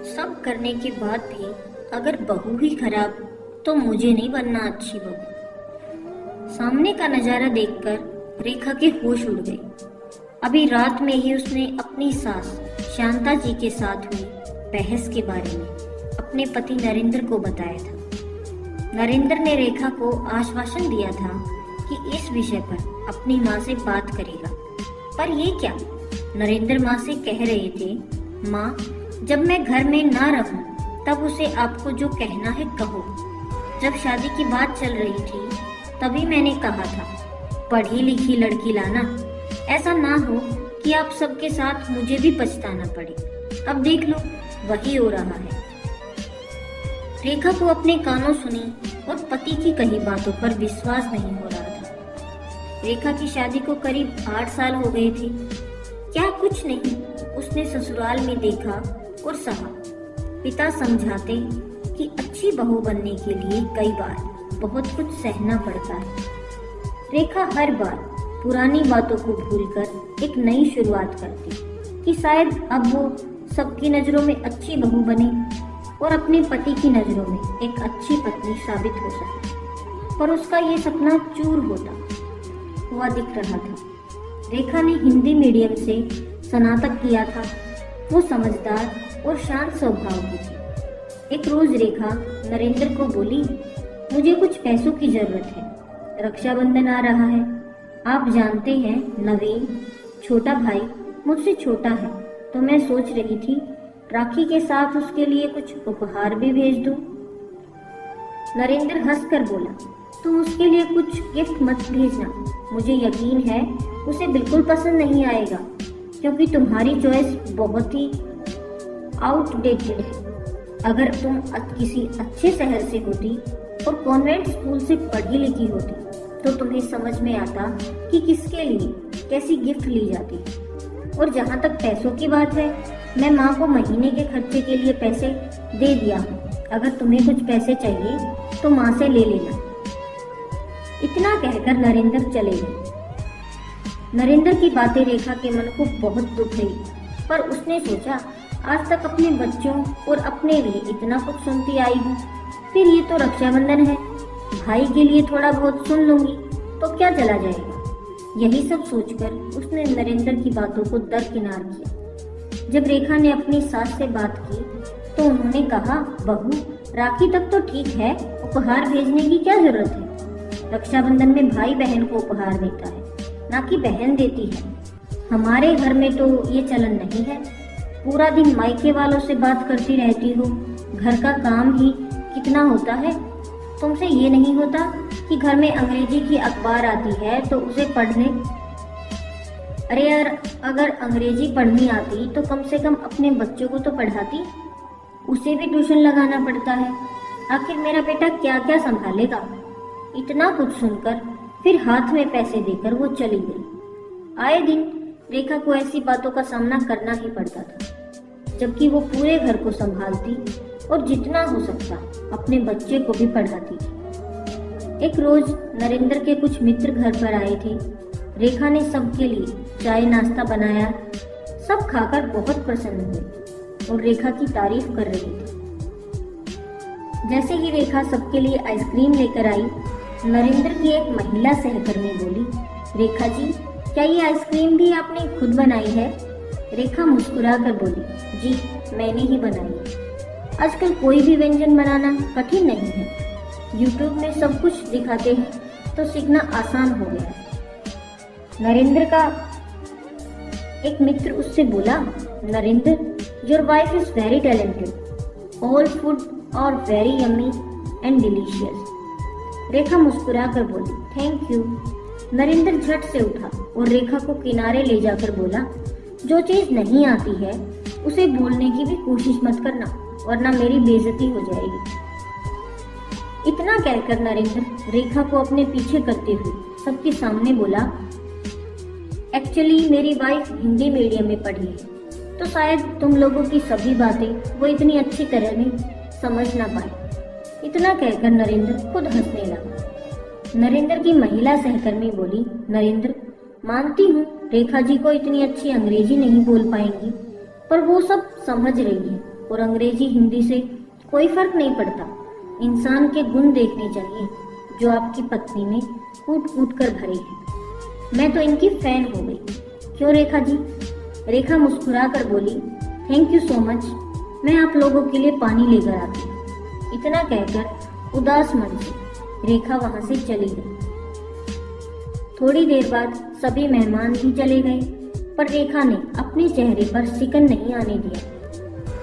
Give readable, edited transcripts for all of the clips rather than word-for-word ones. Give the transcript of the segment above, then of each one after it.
सब करने के बाद भी अगर बहू ही खराब तो मुझे नहीं बनना अच्छी बहू। सामने का नजारा देखकर रेखा के होश उड़ गए। अभी रात में ही उसने अपनी सास शांता जी के साथ हुई बहस के बारे में अपने पति नरेंद्र को बताया था। नरेंद्र ने रेखा को आश्वासन दिया था कि इस विषय पर अपनी माँ से बात करेगा। पर ये क्या, नरेंद्र माँ से कह रहे थे, माँ जब मैं घर में ना रहूं तब उसे आपको जो कहना है कहो। जब शादी की बात चल रही थी तभी मैंने कहा था पढ़ी लिखी लड़की लाना, ऐसा ना हो कि आप सबके साथ मुझे भी पछताना पड़े। अब देख लो वही हो रहा है। रेखा को अपने कानों सुनी और पति की कही बातों पर विश्वास नहीं हो रहा था। रेखा की शादी को करीब 8 साल हो गए थे। क्या कुछ नहीं उसने ससुराल में देखा और सहा। पिता समझाते कि अच्छी बहू बनने के लिए कई बार बहुत कुछ सहना पड़ता है। रेखा हर बार पुरानी बातों को भूलकर एक नई शुरुआत करती कि शायद अब वो सबकी नजरों में अच्छी बहू बने और अपने पति की नजरों में एक अच्छी पत्नी साबित हो सके। पर उसका ये सपना चूर होता हुआ दिख रहा था। रेखा ने हिंदी मीडियम से स्नातक किया था। वो समझदार और शांत स्वभाव की थी। एक रोज रेखा नरेंद्र को बोली, मुझे कुछ पैसों की जरूरत है, रक्षाबंधन आ रहा है। आप जानते हैं नवीन छोटा भाई मुझसे छोटा है, तो मैं सोच रही थी राखी के साथ उसके लिए कुछ उपहार भी भेज दूं। नरेंद्र हंसकर बोला, तुम उसके लिए कुछ गिफ्ट मत भेजना, मुझे यकीन है उसे बिल्कुल पसंद नहीं आएगा, क्योंकि तुम्हारी चॉइस बहुत ही आउटडेटेड है। अगर तुम किसी अच्छे शहर से होती और कॉन्वेंट स्कूल से पढ़ी लिखी होती तो तुम्हें समझ में आता कि किसके लिए कैसी गिफ्ट ली जाती है। और जहाँ तक पैसों की बात है, मैं माँ को महीने के खर्चे के लिए पैसे दे दिया हूँ। अगर तुम्हें कुछ पैसे चाहिए तो माँ से ले लेना। इतना कहकर नरेंद्र चले गए। नरेंद्र की बातें रेखा के मन को बहुत दुख गई, पर उसने सोचा आज तक अपने बच्चों और अपने लिए इतना कुछ सुनती आई हूँ, फिर ये तो रक्षाबंधन है, भाई के लिए थोड़ा बहुत सुन लूंगी तो क्या चला जाएगा। यही सब सोचकर उसने नरेंद्र की बातों को दरकिनार किया। जब रेखा ने अपनी सास से बात की तो उन्होंने कहा, बहू राखी तक तो ठीक है, उपहार भेजने की क्या जरूरत है। रक्षाबंधन में भाई बहन को उपहार देता है, ना कि बहन देती है। हमारे घर में तो ये चलन नहीं है। पूरा दिन मायके वालों से बात करती रहती हो, घर का काम ही कितना होता है। तुमसे ये नहीं होता कि घर में अंग्रेजी की अखबार आती है तो उसे पढ़ने। अरे यार, अगर अंग्रेजी पढ़नी आती तो कम से कम अपने बच्चों को तो पढ़ाती, उसे भी ट्यूशन लगाना पड़ता है। आखिर मेरा बेटा क्या क्या संभालेगा। इतना कुछ सुनकर फिर हाथ में पैसे देकर वो चली गई। आए दिन रेखा को ऐसी बातों का सामना करना ही पड़ता था, जबकि वो पूरे घर को संभालती और जितना हो सकता अपने बच्चे को भी पढ़ाती थी। एक रोज नरेंद्र के कुछ मित्र घर पर आए थे। रेखा ने सबके लिए चाय नाश्ता बनाया। सब खाकर बहुत प्रसन्न हुए और रेखा की तारीफ कर रही थी। जैसे ही रेखा सबके लिए आइसक्रीम लेकर आई, नरेंद्र की एक महिला सहकर्मी बोली, रेखा जी क्या ये आइसक्रीम भी आपने खुद बनाई है। रेखा मुस्कुरा कर बोली, जी मैंने ही बनाई है। आजकल कोई भी व्यंजन बनाना कठिन नहीं है, YouTube में सब कुछ दिखाते हैं तो सीखना आसान हो गया है। नरेंद्र का एक मित्र उससे बोला, Narendra your wife is very talented, all food और वेरी यम्मी एंड डिलीशियस। रेखा मुस्कुरा कर बोली, थैंक यू। नरेंद्र झट से उठा और रेखा को किनारे ले जाकर बोला, जो चीज नहीं आती है उसे भूलने की भी कोशिश मत करना, वरना मेरी बेइज्जती हो जाएगी। इतना कहकर नरेंद्र रेखा को अपने पीछे करते हुए सबके सामने बोला, एक्चुअली मेरी वाइफ हिंदी मीडियम में पढ़ी है, तो शायद तुम लोगों की सभी बातें वो इतनी अच्छी तरह में समझ ना पाए। इतना कहकर नरेंद्र खुद हंसने लगा। नरेंद्र की महिला सहकर्मी बोली, नरेंद्र मानती हूँ रेखा जी को इतनी अच्छी अंग्रेजी नहीं बोल पाएंगी, पर वो सब समझ रही है। और अंग्रेजी हिंदी से कोई फर्क नहीं पड़ता। इंसान के गुण देखने चाहिए जो आपकी पत्नी में कूट कूट कर भरे हैं। मैं तो इनकी फैन हो गई। क्यों रेखा जी? रेखा मुस्कुरा कर बोली, थैंक यू सो मच, मैं आप लोगों के लिए पानी लेकर आती हूँ। इतना कहकर उदास मन से रेखा वहां से चली गई। थोड़ी देर बाद सभी मेहमान भी चले गए, पर रेखा ने अपने चेहरे पर सिकन नहीं आने दिया।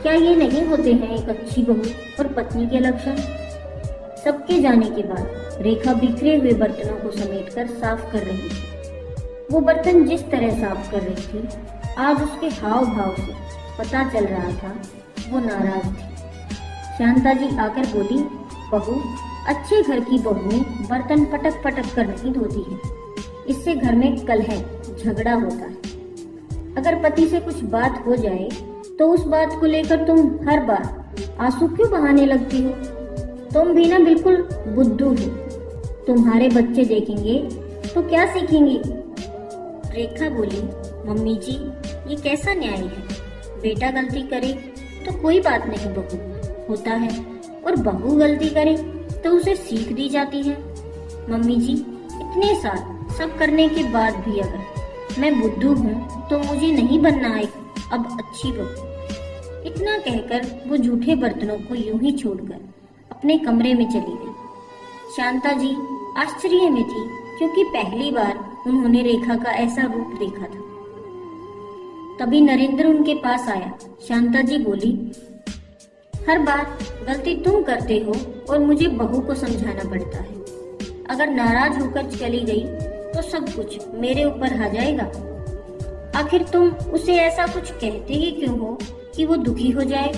क्या ये नहीं होते हैं एक अच्छी बहू और पत्नी के लक्षण? सबके जाने के बाद रेखा बिखरे हुए बर्तनों को समेटकर साफ कर रही थी। वो बर्तन जिस तरह साफ कर रही थी, आज उसके हाव भाव से पता चल रहा था वो नाराज थी। शांता जी आकर बोली, बहू, अच्छे घर की बहुएं बर्तन पटक पटक कर नहीं धोती है। इससे घर में कलह झगड़ा होता है। अगर पति से कुछ बात हो जाए तो उस बात को लेकर तुम हर बार आंसू क्यों बहाने लगती हो? तुम भी ना बिल्कुल बुद्धू हो। तुम्हारे बच्चे देखेंगे तो क्या सीखेंगे? रेखा बोली, मम्मी जी, ये कैसा न्याय है? बेटा गलती करे तो कोई बात नहीं बहू, होता है, और बहू गलती करे तो उसे सीख दी जाती है। मम्मी जी, इतने साल सब करने के बाद भी अगर मैं बुद्धू हूँ तो मुझे नहीं बनना एक अब अच्छी बहू। इतना कहकर वो झूठे बर्तनों को यूं ही छोड़कर अपने कमरे में चली गई। शांता जी आश्चर्य में थी, क्योंकि पहली बार उन्होंने रेखा का ऐसा रूप देखा था। तभी नरेंद्र उनके पास आया। शांता जी बोली, हर बार गलती तुम करते हो और मुझे बहू को समझाना पड़ता है। अगर नाराज होकर चली गई तो सब कुछ मेरे ऊपर आ जाएगा। आखिर तुम उसे ऐसा कुछ कहते ही क्यों हो कि वो दुखी हो जाए?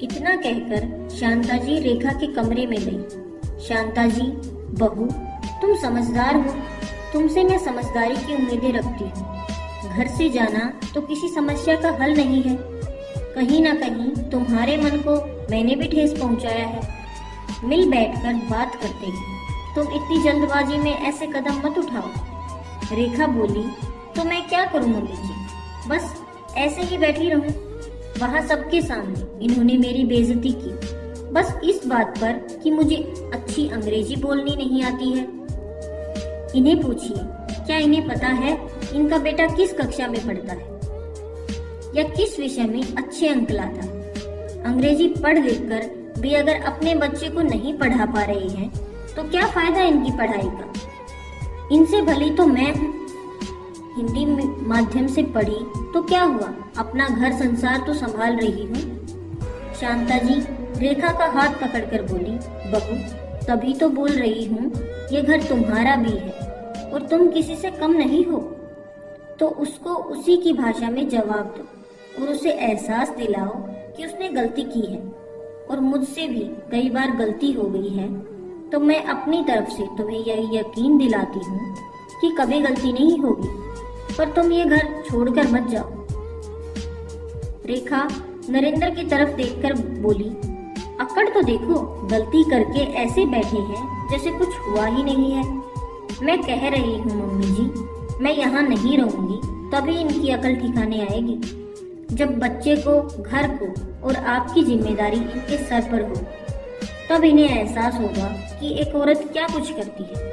इतना कहकर शांता जी रेखा के कमरे में गई। शांता जी, बहू, तुम समझदार हो, तुमसे मैं समझदारी की उम्मीदें रखती हूँ। घर से जाना तो किसी समस्या का हल नहीं है। कहीं ना कहीं तुम्हारे मन को मैंने भी ठेस पहुँचाया है। मिल बैठकर बात करते हैं। तुम इतनी जल्दबाजी में ऐसे कदम मत उठाओ। रेखा बोली, तो मैं क्या करूं मम्मी जी, बस ऐसे ही बैठी रहूं? वहां सबके सामने इन्होंने मेरी बेइज्जती की, बस इस बात पर कि मुझे अच्छी अंग्रेजी बोलनी नहीं आती है। इन्हें पूछिए, क्या इन्हें पता है इनका बेटा किस कक्षा में पढ़ता है या किस विषय में अच्छे अंक लाता है? अंग्रेजी पढ़ लिख कर भी अगर अपने बच्चे को नहीं पढ़ा पा रहे हैं तो क्या फायदा इनकी पढ़ाई का? इनसे भली तो मैं हूँ। हिंदी माध्यम से पढ़ी तो क्या हुआ, अपना घर संसार तो संभाल रही हूँ। शांता जी रेखा का हाथ पकड़कर बोली, बहू, तभी तो बोल रही हूँ ये घर तुम्हारा भी है और तुम किसी से कम नहीं हो। तो उसको उसी की भाषा में जवाब दो और उसे एहसास दिलाओ कि उसने गलती की है और मुझसे भी कई बार गलती हो गई है। तो मैं अपनी तरफ से तुम्हें यह यकीन दिलाती हूँ कि कभी गलती नहीं होगी, पर तुम ये घर छोड़कर मत जाओ। रेखा नरेंद्र की तरफ देखकर बोली, अकड़ तो देखो, गलती करके ऐसे बैठे हैं जैसे कुछ हुआ ही नहीं है। मैं कह रही हूँ मम्मी जी, मैं यहाँ नहीं रहूंगी, तभी इनकी अकल ठिकाने आएगी। जब बच्चे को, घर को और आपकी जिम्मेदारी इनके सर पर हो, तब इन्हें एहसास होगा कि एक औरत क्या कुछ करती है।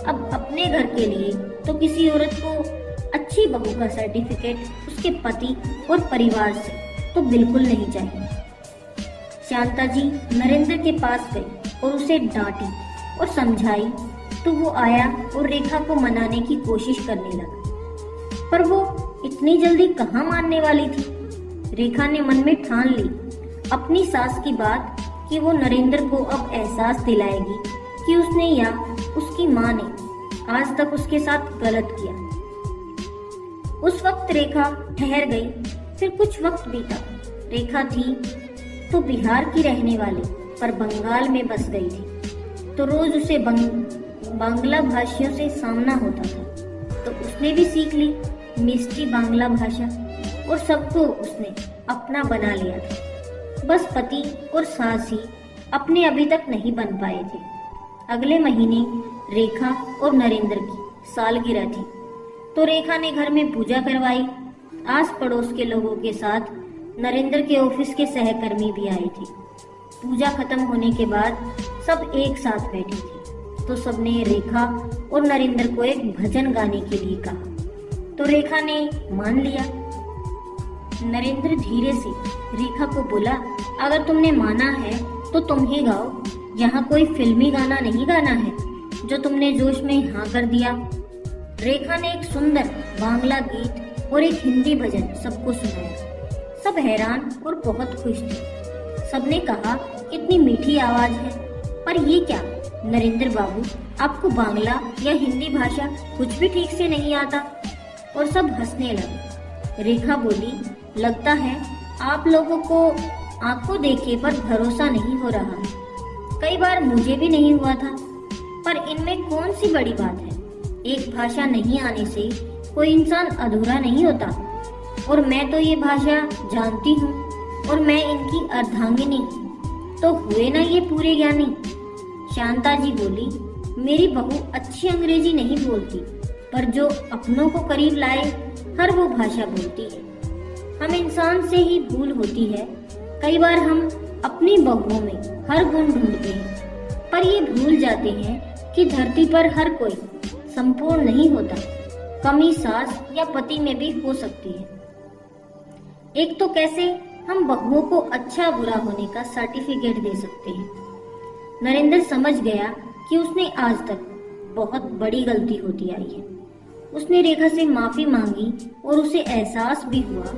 अब अपने घर के लिए तो किसी औरत को अच्छी बहू का सर्टिफिकेट उसके पति और परिवार से तो बिल्कुल नहीं चाहिए। शांता जी नरेंद्र के पास गई और उसे डांटी और समझाई, तो वो आया और रेखा को मनाने की कोशिश करने लगा, पर वो इतनी जल्दी कहाँ मानने वाली थी। रेखा ने मन में ठान ली अपनी सास की बात कि वो नरेंद्र को अब एहसास दिलाएगी कि उसने या उसकी माँ ने आज तक उसके साथ गलत किया। उस वक्त रेखा ठहर गई। फिर कुछ वक्त बीता। रेखा थी तो बिहार की रहने वाली, पर बंगाल में बस गई थी, तो रोज उसे बांग्ला भाषियों से सामना होता था। तो उसने भी सीख ली मिष्टी बांग्ला भाषा और सबको उसने अपना बना लिया था। बस पति और सास ही अपने अभी तक नहीं बन पाए थे। अगले महीने रेखा और नरेंद्र की सालगिरह थी, तो रेखा ने घर में पूजा करवाई। आस पड़ोस के लोगों के साथ नरेंद्र के ऑफिस के सहकर्मी भी आए थे। पूजा खत्म होने के बाद सब एक साथ बैठे थे तो सबने रेखा और नरेंद्र को एक भजन गाने के लिए कहा तो रेखा ने मान लिया। नरेंद्र धीरे से रेखा को बोला, अगर तुमने माना है तो तुम ही गाओ, यहाँ कोई फिल्मी गाना नहीं गाना है जो तुमने जोश में हाँ कर दिया। रेखा ने एक सुंदर बांग्ला गीत और एक हिंदी भजन सबको सुनाया। सब हैरान और बहुत खुश थे। सबने कहा, कितनी मीठी आवाज है, पर ये क्या नरेंद्र बाबू, आपको बांग्ला या हिंदी भाषा कुछ भी ठीक से नहीं आता? और सब हंसने लगे। रेखा बोली, लगता है आप लोगों को आंखों देखे पर भरोसा नहीं हो रहा है। कई बार मुझे भी नहीं हुआ था, पर इनमें कौन सी बड़ी बात है। एक भाषा नहीं आने से कोई इंसान अधूरा नहीं होता। और मैं तो ये भाषा जानती हूँ और मैं इनकी अर्धांगिनी हूँ, तो हुए ना ये पूरे ज्ञानी। शांता जी बोली, मेरी बहू अच्छी अंग्रेजी नहीं बोलती, पर जो अपनों को करीब लाए हर वो भाषा बोलती है। हम इंसान से ही भूल होती है। कई बार हम अपनी बहुओं में हर गुण ढूंढते हैं, पर ये भूल जाते हैं कि धरती पर हर कोई संपूर्ण नहीं होता। कमी सास या पति में भी हो सकती है। एक तो कैसे हम बहुओं को अच्छा बुरा होने का सर्टिफिकेट दे सकते हैं। नरेंद्र समझ गया कि उसने आज तक बहुत बड़ी गलती होती आई है। उसने रेखा से माफी मांगी और उसे एहसास भी हुआ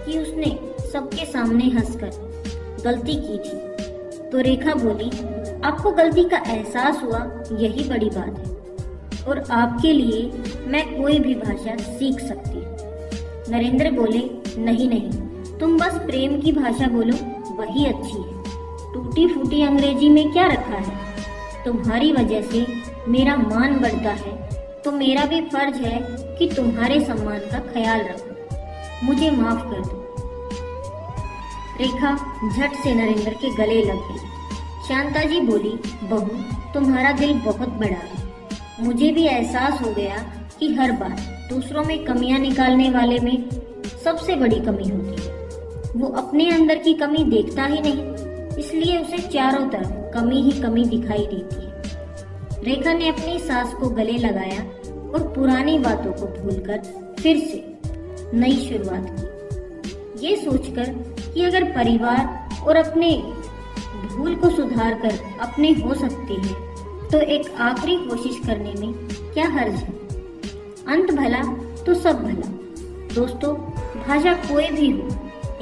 कि उसने सबके सामने हंसकर गलती की थी। तो रेखा बोली, आपको गलती का एहसास हुआ, यही बड़ी बात है, और आपके लिए मैं कोई भी भाषा सीख सकती हूँ। नरेंद्र बोले, नहीं नहीं, तुम बस प्रेम की भाषा बोलो, वही अच्छी है। टूटी फूटी अंग्रेजी में क्या रखा है? तुम्हारी वजह से मेरा मान बढ़ता है, तो मेरा भी फर्ज है कि तुम्हारे सम्मान का ख्याल रखूं। मुझे माफ कर दो। रेखा झट से नरेंद्र के गले लग गई। शांता जी बोली, बहू, तुम्हारा दिल बहुत बड़ा है। मुझे भी एहसास हो गया कि हर बार दूसरों में कमियां निकालने वाले में सबसे बड़ी कमी होती है। वो अपने अंदर की कमी देखता ही नहीं, इसलिए उसे चारों तरफ कमी ही कमी दिखाई देती है। रेखा ने अपनी सास को गले लगाया और पुरानी बातों को भूलकर फिर से नई शुरुआत की, ये सोचकर कि अगर परिवार और अपने भूल को सुधारकर अपने हो सकते हैं तो एक आखिरी कोशिश करने में क्या हर्ज है। अंत भला तो सब भला। दोस्तों, भाषा कोई भी हो,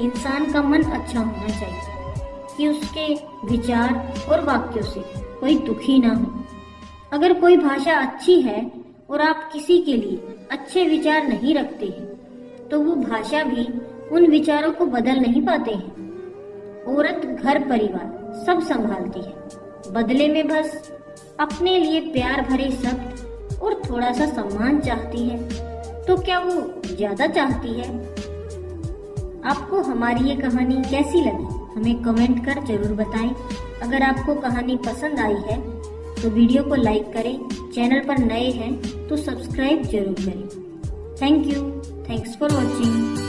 इंसान का मन अच्छा होना चाहिए कि उसके विचार और वाक्यों से कोई दुखी ना हो। अगर कोई भाषा अच्छी है और आप किसी के लिए अच्छे विचार नहीं रखते हैं तो वो भाषा भी उन विचारों को बदल नहीं पाते हैं। औरत घर परिवार सब संभालती है, बदले में बस अपने लिए प्यार भरे शब्द और थोड़ा सा सम्मान चाहती है। तो क्या वो ज्यादा चाहती है? आपको हमारी ये कहानी कैसी लगी, हमें कमेंट कर जरूर बताएं। अगर आपको कहानी पसंद आई है तो वीडियो को लाइक करें, चैनल पर नए हैं तो सब्सक्राइब जरूर करें। Thank you, thanks for watching.